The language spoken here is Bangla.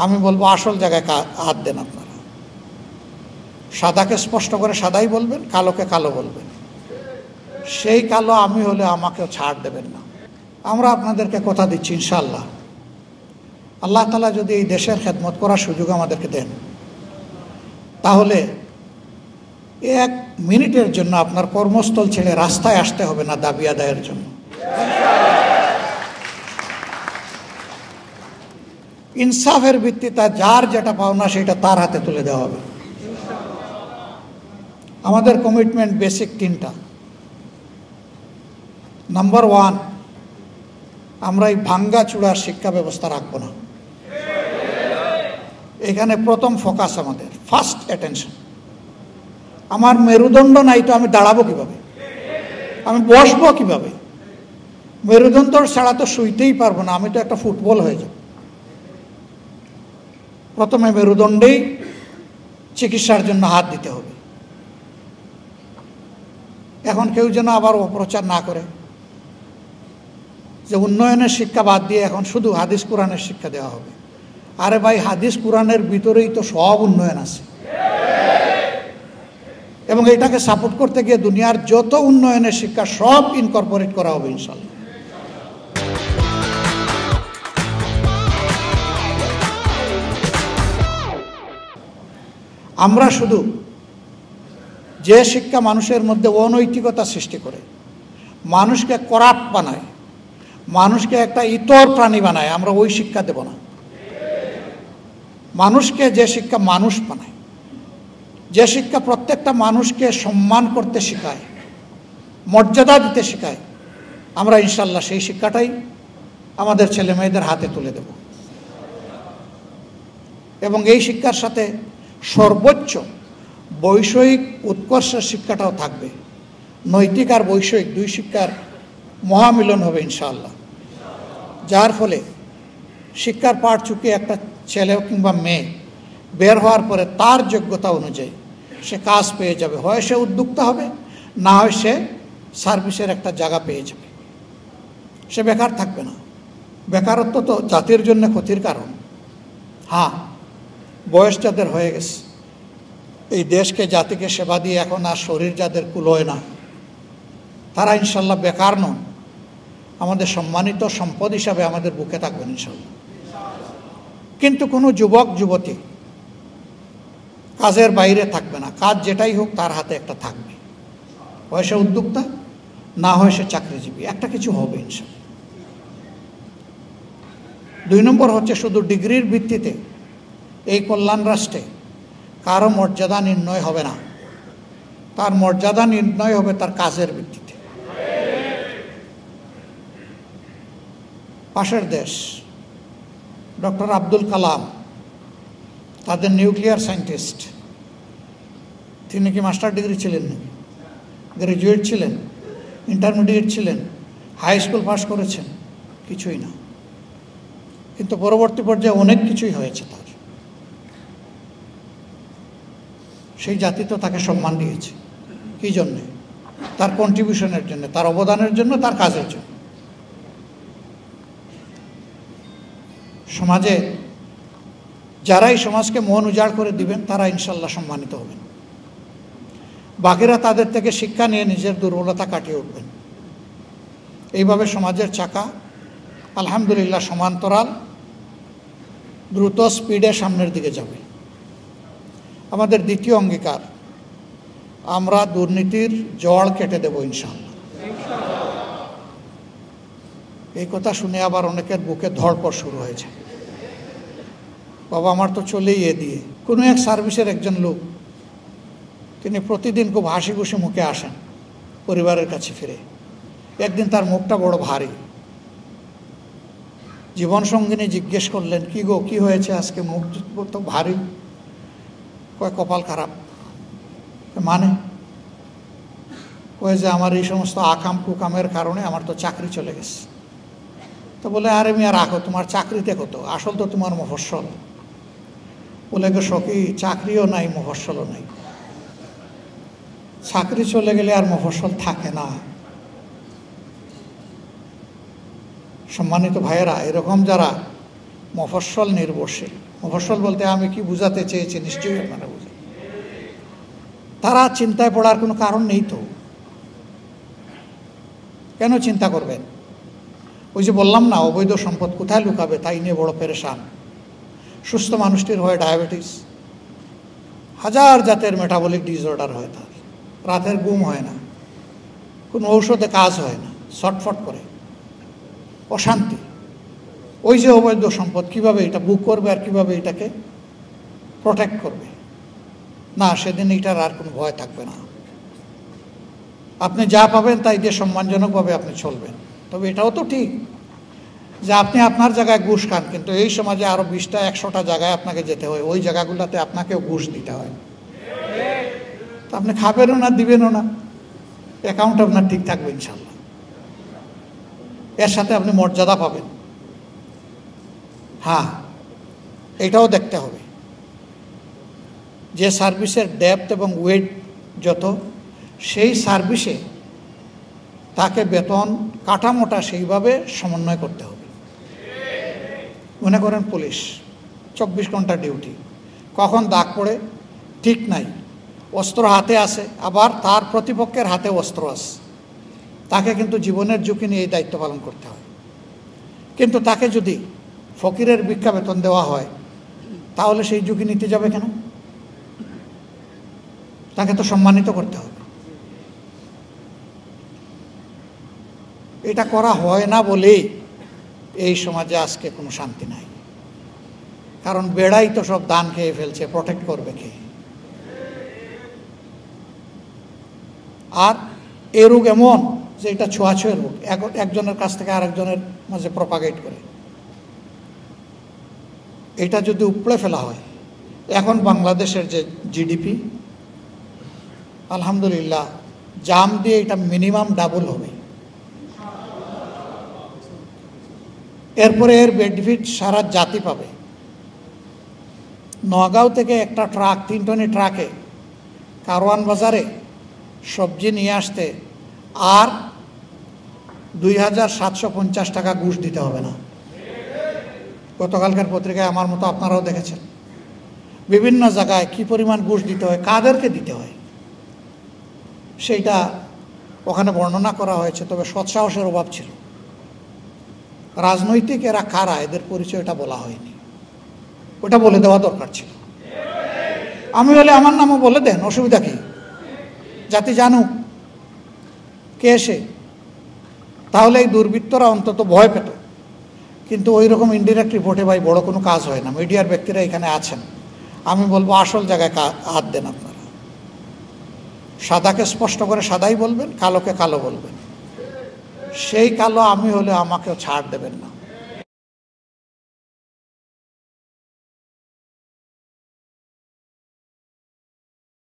আমি বলবো আসল জায়গায় হাত দেন আপনারা। সাদাকে স্পষ্ট করে সাদাই বলবেন, কালোকে কালো বলবেন। সেই কালো আমি হলে আমাকেও ছাড় দেবেন না। আমরা আপনাদেরকে কথা দিচ্ছি, ইনশাআল্লাহ আল্লাহ তাআলা যদি এই দেশের খেদমত করার সুযোগ আমাদেরকে দেন, তাহলে 1 মিনিটের জন্য আপনার কর্মস্থল ছেড়ে রাস্তায় আসতে হবে না দাবি আদায়ের জন্য। ইনসাফের ভিত্তিতে যার যেটা পাওনা সেটা তার হাতে তুলে দেওয়া হবে। আমাদের কমিটমেন্ট বেসিক 3টা। নাম্বার 1, আমরা এই ভাঙ্গা চূড়ার শিক্ষা ব্যবস্থা রাখবো না। এখানে প্রথম ফোকাস আমাদের, ফার্স্ট অ্যাটেনশন। আমার মেরুদণ্ড নাই তো আমি দাঁড়াবো কিভাবে, আমি বসবো কিভাবে? মেরুদণ্ড ছাড়া তো শুইতেই পারবো না, আমি তো একটা ফুটবল হয়ে যাব। প্রথমে মেরুদণ্ডেই চিকিৎসার জন্য হাত দিতে হবে। এখন কেউ যেন আবার অপপ্রচার না করে যে উন্নয়নের শিক্ষা বাদ দিয়ে এখন শুধু হাদিস কোরআনের শিক্ষা দেওয়া হবে। আরে ভাই, হাদিস কোরআনের ভিতরেই তো সব উন্নয়ন আছে, এবং এটাকে সাপোর্ট করতে গিয়ে দুনিয়ার যত উন্নয়নের শিক্ষা সব ইনকর্পোরেট করা হবে ইনশাআল্লাহ। আমরা শুধু যে শিক্ষা মানুষের মধ্যে অনৈতিকতা সৃষ্টি করে, মানুষকে করাপ্ট বানায়, মানুষকে একটা ইতর প্রাণী বানায়, আমরা ওই শিক্ষা দেব না। মানুষকে যে শিক্ষা মানুষ বানায়, যে শিক্ষা প্রত্যেকটা মানুষকে সম্মান করতে শেখায়, মর্যাদা দিতে শেখায়, আমরা ইনশাআল্লাহ সেই শিক্ষাটাই আমাদের ছেলে মেয়েদের হাতে তুলে দেব। এবং এই শিক্ষার সাথে সর্বোচ্চ বৈষয়িক উৎকর্ষের শিক্ষাটাও থাকবে। নৈতিক আর বৈষয়িক 2 শিক্ষার মহামিলন হবে ইনশাআল্লাহ, যার ফলে শিক্ষার পাঠ চুকিয়ে একটা ছেলে কিংবা মেয়ে বের হওয়ার পরে তার যোগ্যতা অনুযায়ী সে কাজ পেয়ে যাবে। হয় সে উদ্যোক্তা হবে, না হয় সে সার্ভিসের একটা জায়গা পেয়ে যাবে, সে বেকার থাকবে না। বেকারত্ব তো জাতির জন্য ক্ষতির কারণ। হ্যাঁ, বয়স যাদের হয়ে গেছে, এই দেশকে জাতিকে সেবা দিয়ে এখন আর শরীর যাদের কুলোয় না, তারা ইনশাল্লাহ বেকার নন, আমাদের সম্মানিত সম্পদ হিসাবে আমাদের বুকে থাকবেন ইনশাল্লাহ। কিন্তু কোনো যুবক যুবতী কাজের বাইরে থাকবে না, কাজ যেটাই হোক তার হাতে একটা থাকবে। হয় সে উদ্যোক্তা, না হয় সে চাকরিজীবী, একটা কিছু হবে ইনশাল্লাহ। 2 নম্বর হচ্ছে শুধু ডিগ্রির ভিত্তিতে এই কল্যাণ রাষ্ট্রে কারো মর্যাদা নির্ণয় হবে না, তার মর্যাদা নির্ণয় হবে তার কাজের ভিত্তিতে। পাশের দেশ ডক্টর আব্দুল কালাম, তাদের নিউক্লিয়ার সায়েন্টিস্ট, তিনি কি মাস্টার ডিগ্রি ছিলেন নাকি? গ্র্যাজুয়েট ছিলেন, ইন্টারমিডিয়েট ছিলেন, হাই স্কুল পাস করেছেন? কিছুই না। কিন্তু পরবর্তী পর্যায়ে অনেক কিছুই হয়েছে তার। সেই জাতি তো তাকে সম্মান দিয়েছে। কী জন্যে? তার কন্ট্রিবিউশনের জন্য, তার অবদানের জন্য, তার কাজের জন্য। সমাজে যারা এই সমাজকে মন উজাড় করে দিবেন তারা ইনশাল্লাহ সম্মানিত হবেন। বাকিরা তাদের থেকে শিক্ষা নিয়ে নিজের দুর্বলতা কাটিয়ে উঠবেন। এইভাবে সমাজের চাকা আলহামদুলিল্লাহ সমান্তরাল দ্রুত স্পিডে সামনের দিকে যাবে। আমাদের দ্বিতীয় অঙ্গীকার, আমরা দুর্নীতির জড় কেটে দেব ইনশাআল্লাহ। এই কথা শুনে আবার অনেকের বুকে ধড়পড় শুরু হয়েছে, বাবা আমার তো চলেই এ দিয়ে। কোনো এক সার্ভিসের একজন লোক, তিনি প্রতিদিন খুব হাসি খুশি মুখে আসেন পরিবারের কাছে ফিরে। একদিন তার মুখটা বড় ভারী। জীবনসঙ্গিনী জিজ্ঞেস করলেন, কি গো, কি হয়েছে আজকে মুখ তো ভারী? কয় কপাল খারাপ। মানে? কয়ে যে আমার এই সমস্ত আকাম কুকামের কারণে আমার তো চাকরি চলে গেছে। তো বলে, আরে মিয়া রাখো, তোমার চাকরিতে কত, আসল তো তোমার মফস্বল। বলে গো সখী, চাকরিও নাই মফস্বলও নাই। চাকরি চলে গেলে আর মফস্বল থাকে না। সম্মানিত ভাইয়েরা, এরকম যারা মফস্বল নির্ভরশীল। মফস্বল বলতে আমি কি বুঝাতে চেয়েছি নিশ্চয়ই আপনারা বুঝেন। তারা চিন্তায় পড়ার কোনো কারণ নেই তো, কেন চিন্তা করবেন? ওই যে বললাম না, অবৈধ সম্পদ কোথায় লুকাবে তাই নিয়ে বড় পেরেশান। সুস্থ মানুষটির হয় ডায়াবেটিস, হাজার জাতের মেটাবলিক ডিসঅর্ডার হয়, তার রাতের ঘুম হয় না, কোনো ঔষধে কাজ হয় না, ছটফট করে, অশান্তি। ওই যে অবৈধ সম্পদ কিভাবে এটা বুক করবে আর কিভাবে এটাকে প্রোটেক্ট করবে? না, সেদিন এটার আর কোনো ভয় থাকবে না। আপনি যা পাবেন তাই দিয়ে সম্মানজনকভাবে আপনি চলবেন। তবে এটাও তো ঠিক যে আপনি আপনার জায়গায় ঘুষ খান, কিন্তু এই সমাজে আরও 20টা 100টা জায়গায় আপনাকে যেতে হয়, ওই জায়গাগুলোতে আপনাকেও ঘুষ দিতে হয়। তো আপনি খাবেনও না, দিবেনও না, অ্যাকাউন্ট আপনার ঠিক থাকবে ইনশাল্লাহ। এর সাথে আপনি মর্যাদা পাবেন। হ্যাঁ, এটাও দেখতে হবে যে সার্ভিসের ডেপথ এবং ওয়েট যত, সেই সার্ভিসে তাকে বেতন কাঠামোটা সেইভাবে সমন্বয় করতে হবে। মনে করেন পুলিশ 24 ঘন্টা ডিউটি, কখন দাগ পড়ে ঠিক নাই, অস্ত্র হাতে আছে, আবার তার প্রতিপক্ষের হাতে অস্ত্র আছে, তাকে কিন্তু জীবনের ঝুঁকি নিয়ে এই দায়িত্ব পালন করতে হয়। কিন্তু তাকে যদি ফকিরের ভিক্ষা বেতন দেওয়া হয়, তাহলে সেই ঝুঁকি নিতে যাবে কেন? তাকে তো সম্মানিত করতে হবে। এটা করা হয় না বলেই এই সমাজে আজকে কোনো শান্তি নাই। কারণ বেড়াই তো সব দান খেয়ে ফেলছে, প্রোটেক্ট করবে কে? আর এ রোগ এমন যে এটা ছোঁয়াছুঁয়ে রোগ, একজনের কাছ থেকে আরেকজনের মাঝে প্রপাগেট করে। এটা যদি উপড়ে ফেলা হয়, এখন বাংলাদেশের যে জিডিপি, আলহামদুলিল্লাহ জাম দিয়ে এটা মিনিমাম ডাবল হবে। এরপরে এর বেনিফিট সারা জাতি পাবে। নগাঁও থেকে একটা ট্রাক, 3 টনি ট্রাকে কারওয়ান বাজারে সবজি নিয়ে আসতে আর 2750 টাকা ঘুষ দিতে হবে না। গতকালকার পত্রিকায় আমার মতো আপনারাও দেখেছেন, বিভিন্ন জায়গায় কি পরিমাণ ঘুষ দিতে হয়, কাদেরকে দিতে হয় সেইটা ওখানে বর্ণনা করা হয়েছে। তবে সৎসাহসের অভাব ছিল। রাজনৈতিক এরা কারা, এদের পরিচয়টা বলা হয়নি, ওটা বলে দেওয়া দরকার ছিল। আমি বলে আমার নামও বলে দেন, অসুবিধা কি? জাতি জানুক কে সে, তাহলে এই দুর্বৃত্তরা অন্তত ভয় পেত। কিন্তু ওই রকম ইনডিরেক্ট রিপোর্টে ভাই বড় কোনো কাজ হয় না। মিডিয়ার ব্যক্তিরা এখানে আছেন, আমি বলবো আসল জায়গায় হাত দেন আপনারা। সাদাকে স্পষ্ট করে সাদাই বলবেন, কালোকে কালো বলবেন। সেই কালো আমি হলে আমাকেও ছাড় দেবেন না।